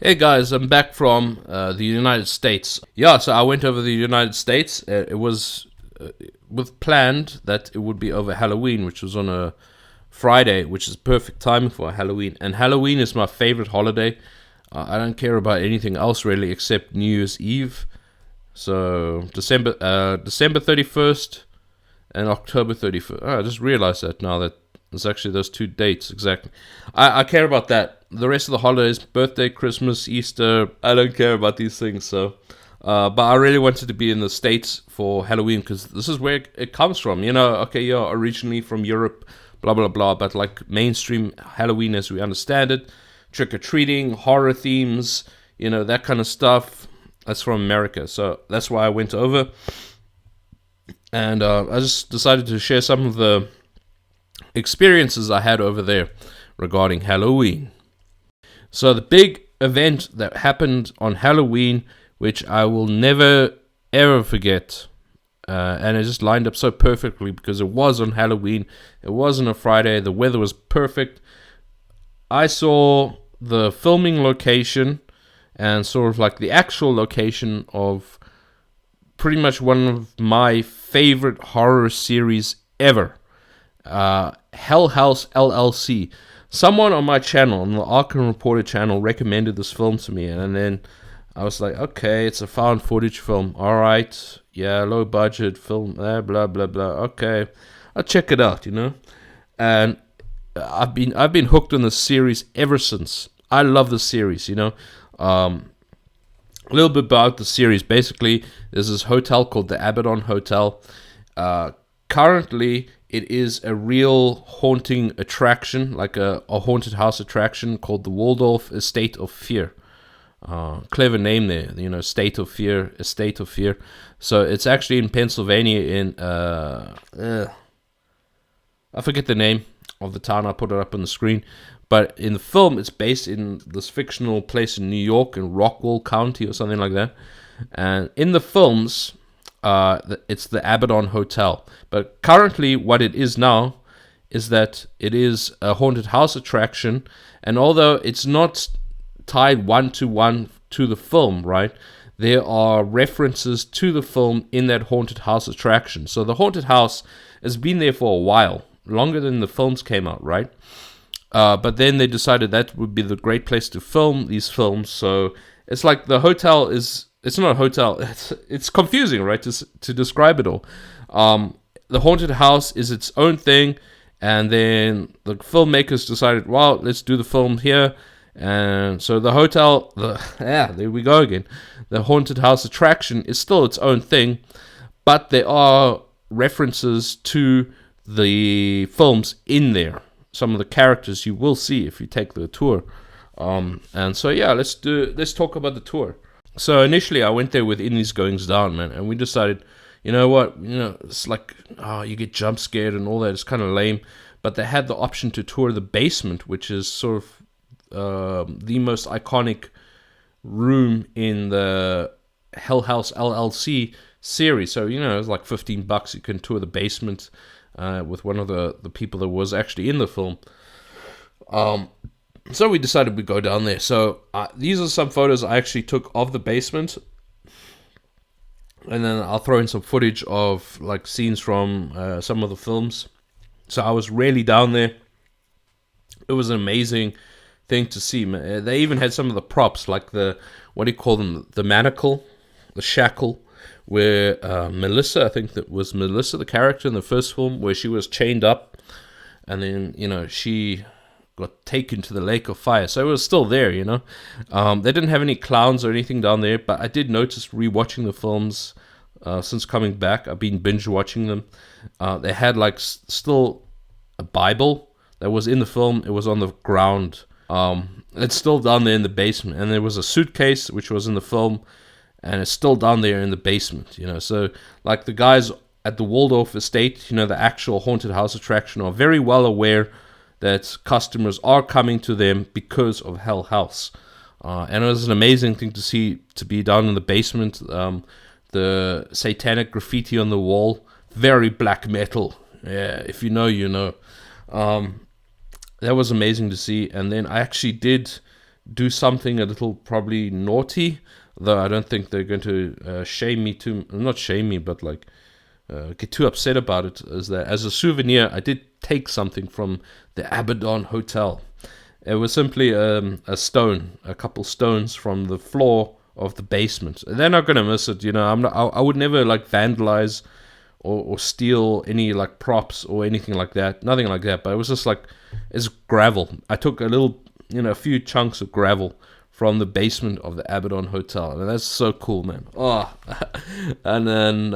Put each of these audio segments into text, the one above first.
Hey guys, I'm back from the United States. Yeah, so I went over the United States. It was with planned that it would be over Halloween, which was on a Friday, which is perfect timing for Halloween. And Halloween is my favorite holiday. I don't care about anything else really except New Year's Eve. So December 31st and October 31st. Oh, I just realized that now that it's actually those two dates exactly. I care about that. The rest of the holidays, birthday, Christmas, Easter, I don't care about these things. So, but I really wanted to be in the States for Halloween because this is where it comes from. You know, okay, you're originally from Europe, blah, blah, blah. But like mainstream Halloween as we understand it, trick-or-treating, horror themes, that kind of stuff, that's from America. So that's why I went over. And I just decided to share some of the experiences I had over there regarding Halloween. So the big event that happened on Halloween, which I will never ever forget, and it just lined up so perfectly because it was on Halloween, it wasn't a Friday, the weather was perfect. I saw the filming location and sort of like the actual location of pretty much one of my favorite horror series ever. Hell House LLC. Someone on my channel, on the Arkham Reporter channel, recommended this film to me, and then I was like, okay, it's a found footage film. All right, yeah, low budget film, blah blah blah. Okay, I'll check it out, And I've been hooked on this series ever since. I love the series, A little bit about the series. Basically, there's this hotel called the Abaddon Hotel. Currently, it is a real haunting attraction, like a haunted house attraction called the Waldorf Estate of Fear. Clever name there, Estate of Fear. So it's actually in Pennsylvania in, I forget the name of the town, I'll put it up on the screen. But in the film, it's based in this fictional place in New York, in Rockwell County or something like that. And in the films, it's the Abaddon Hotel. But currently, what it is now is that it is a haunted house attraction. And although it's not tied one-to-one to the film, right, there are references to the film in that haunted house attraction. So the haunted house has been there for a while, longer than the films came out, right? But then they decided that would be the great place to film these films. So it's like the hotel is... It's not a hotel. It's confusing, right, to describe it all. The haunted house is its own thing, and then the filmmakers decided, well, let's do the film here. And so the hotel, there we go again. The haunted house attraction is still its own thing, but there are references to the films in there. Some of the characters you will see if you take the tour. And so yeah, let's talk about the tour. So initially I went there with In These Goings Down, man, and we decided, you know what, it's like, you get jump scared and all that, it's kind of lame, but they had the option to tour the basement, which is sort of the most iconic room in the Hell House LLC series. So, it's like $15, you can tour the basement with one of the people that was actually in the film. So we decided we'd go down there. So these are some photos I actually took of the basement. And then I'll throw in some footage of like scenes from some of the films. So I was really down there. It was an amazing thing to see. They even had some of the props, like the manacle, the shackle, where Melissa, I think that was Melissa, the character in the first film, where she was chained up. And then, she got taken to the lake of fire, so it was still there. They didn't have any clowns or anything down there, but I did notice rewatching the films since coming back. I've been binge watching them. They had like still a Bible that was in the film. It was on the ground. It's still down there in the basement, and there was a suitcase which was in the film, and it's still down there in the basement. So like the guys at the Waldorf Estate, the actual haunted house attraction, are very well aware that customers are coming to them because of Hell House. And it was an amazing thing to see, to be down in the basement. The satanic graffiti on the wall, very black metal. Yeah, if you know. That was amazing to see. And then I actually did do something a little probably naughty, though I don't think they're going to shame me too. Not shame me, but like get too upset about it. Is that as a souvenir, I did take something from the Abaddon Hotel. It was simply a stone, a couple stones from the floor of the basement. They're not gonna miss it, I'm not. I would never like vandalize or steal any like props or anything like that. Nothing like that. But it was just like it's gravel. I took a few chunks of gravel from the basement of the Abaddon Hotel, and that's so cool, man. Oh, and then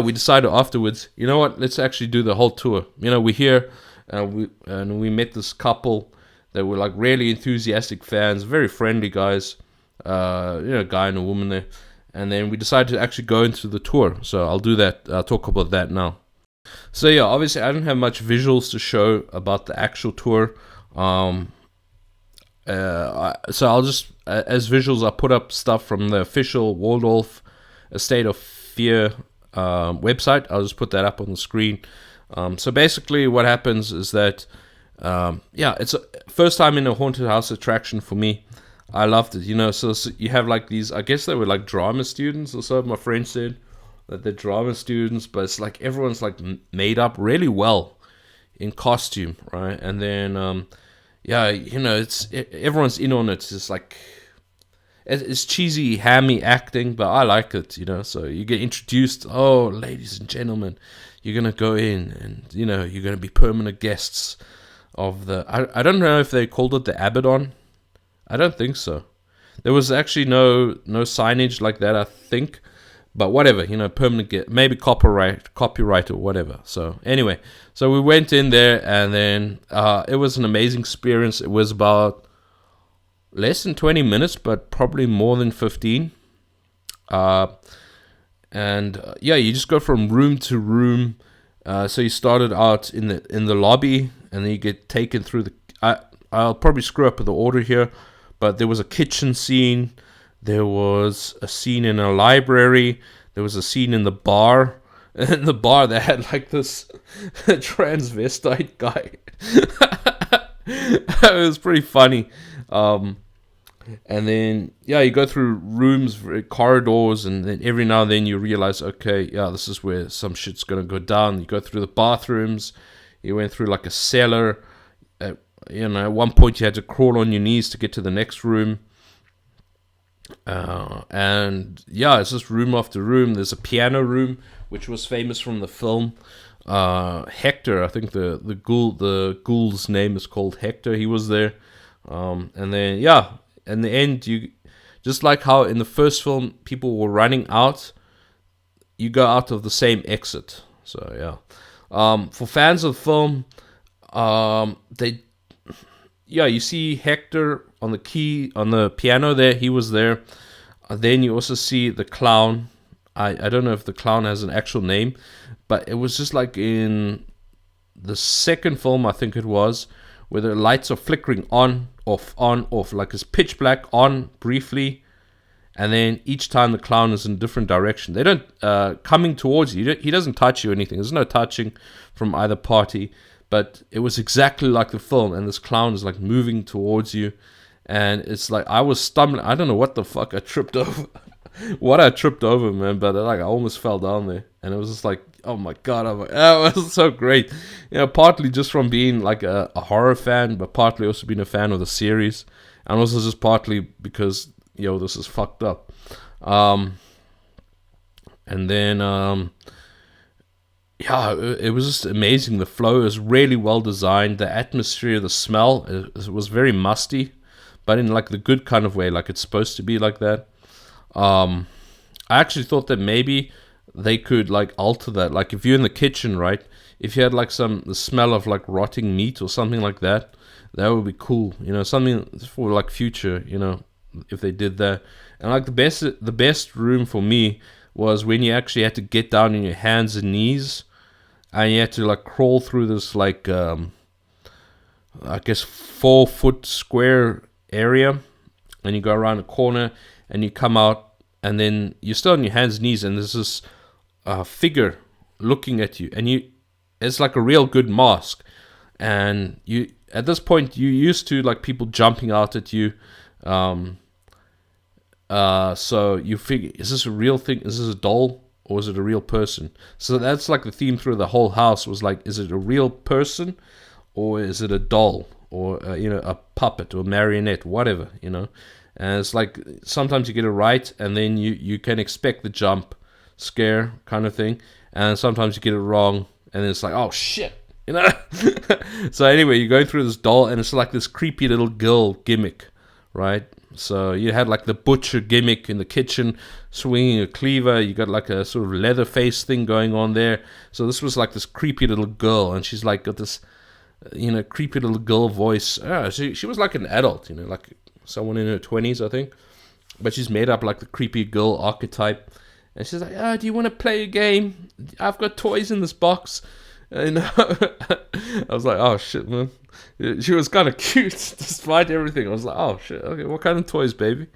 we decided afterwards. You know what? Let's actually do the whole tour. We're here, and we met this couple that were like really enthusiastic fans, very friendly guys. A guy and a woman there. And then we decided to actually go into the tour. So I'll do that. I'll talk about that now. So yeah, obviously I don't have much visuals to show about the actual tour. So I'll just, as visuals, I'll put up stuff from the official Waldorf Estate of Fear website. I'll just put that up on the screen. So basically what happens is that, it's a first time in a haunted house attraction for me. I loved it, so you have like these, I guess they were like drama students or so, my friend said that they're drama students, but it's like everyone's like made up really well in costume, right? And then, everyone's in on it. It's like, it's cheesy, hammy acting, but I like it, so you get introduced, oh, ladies and gentlemen, you're going to go in and, you're going to be permanent guests of I don't know if they called it the Abaddon. I don't think so. There was actually no signage like that, I think. But whatever, permanent maybe copyright or whatever. So anyway, so we went in there, and then it was an amazing experience. It was about less than 20 minutes, but probably more than 15. You just go from room to room. So you started out in the lobby, and then you get taken through I'll probably screw up the order here. But there was a kitchen scene, there was a scene in a library, there was a scene in the bar. In the bar, they had like this transvestite guy. It was pretty funny. And then, you go through rooms, corridors, and then every now and then you realize, okay, this is where some shit's going to go down. You go through the bathrooms, you went through like a cellar. At one point you had to crawl on your knees to get to the next room. It's just room after room. There's a piano room, which was famous from the film. Hector, I think the ghoul's name is called Hector. He was there. And then, in the end, you just like how in the first film people were running out, you go out of the same exit. So, for fans of the film, you see Hector on the piano there. He was there. Then you also see the clown. I don't know if the clown has an actual name, but it was just like in the second film, I think it was, where the lights are flickering on, off, like it's pitch black, on briefly, and then each time the clown is in a different direction. They don't, coming towards you, he doesn't touch you or anything. There's no touching from either party. But it was exactly like the film, and this clown is like moving towards you, and it's like I was stumbling. I don't know what the fuck I tripped over, man. But I almost fell down there, and it was just like, oh my god, it was so great. Partly just from being like a horror fan, but partly also being a fan of the series, and also just partly because this is fucked up. And then it was just amazing. The flow is really well designed. The atmosphere, the smell, it was very musty, but in like the good kind of way, like it's supposed to be like that. I actually thought that maybe they could like alter that. Like if you're in the kitchen, right? If you had like the smell of like rotting meat or something like that, that would be cool. Something for like future. If they did that. And like the best room for me was when you actually had to get down on your hands and knees. And you had to like crawl through this like, I guess 4-foot square area, and you go around a corner, and you come out, and then you're still on your hands and knees, and there's this figure looking at you, and it's like a real good mask, and at this point you used to like people jumping out at you, Um, so you figure, is this a real thing? Is this a doll or is it a real person? So that's like the theme through the whole house was like, is it a real person or is it a doll or a puppet or marionette, whatever, And it's like sometimes you get it right, and then you can expect the jump scare kind of thing, and sometimes you get it wrong, and then it's like, oh shit, So anyway, you're going through this doll, and it's like this creepy little girl gimmick, right? So you had like the butcher gimmick in the kitchen, swinging a cleaver. You got like a sort of leather face thing going on there. So this was like this creepy little girl, and she's like got this, creepy little girl voice. She was like an adult, like someone in her 20s, I think. But she's made up like the creepy girl archetype. And she's like, do you want to play a game? I've got toys in this box. And I was like, oh shit, man. She was kind of cute despite everything. I was like, oh shit, okay, what kind of toys, baby?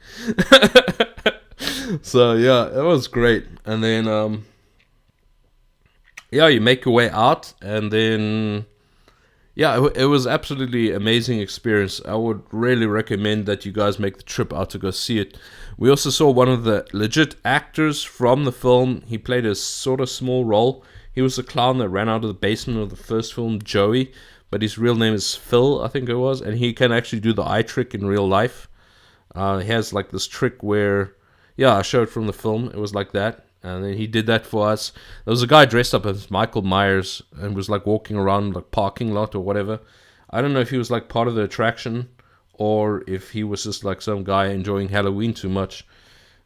So yeah, it was great. And then, you make your way out, and then, it was absolutely amazing experience. I would really recommend that you guys make the trip out to go see it. We also saw one of the legit actors from the film. He played a sort of small role. He was the clown that ran out of the basement of the first film, Joey, but his real name is Phil, I think it was, and he can actually do the eye trick in real life. He has like this trick where, I showed from the film, it was like that, and then he did that for us. There was a guy dressed up as Michael Myers and was like walking around like parking lot or whatever. I don't know if he was like part of the attraction or if he was just like some guy enjoying Halloween too much.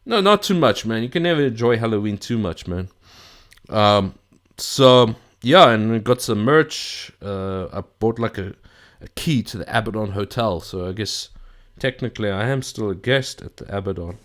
No, not too much, man. You can never enjoy Halloween too much, man. So, and we got some merch. I bought like a key to the Abaddon Hotel. So I guess technically I am still a guest at the Abaddon.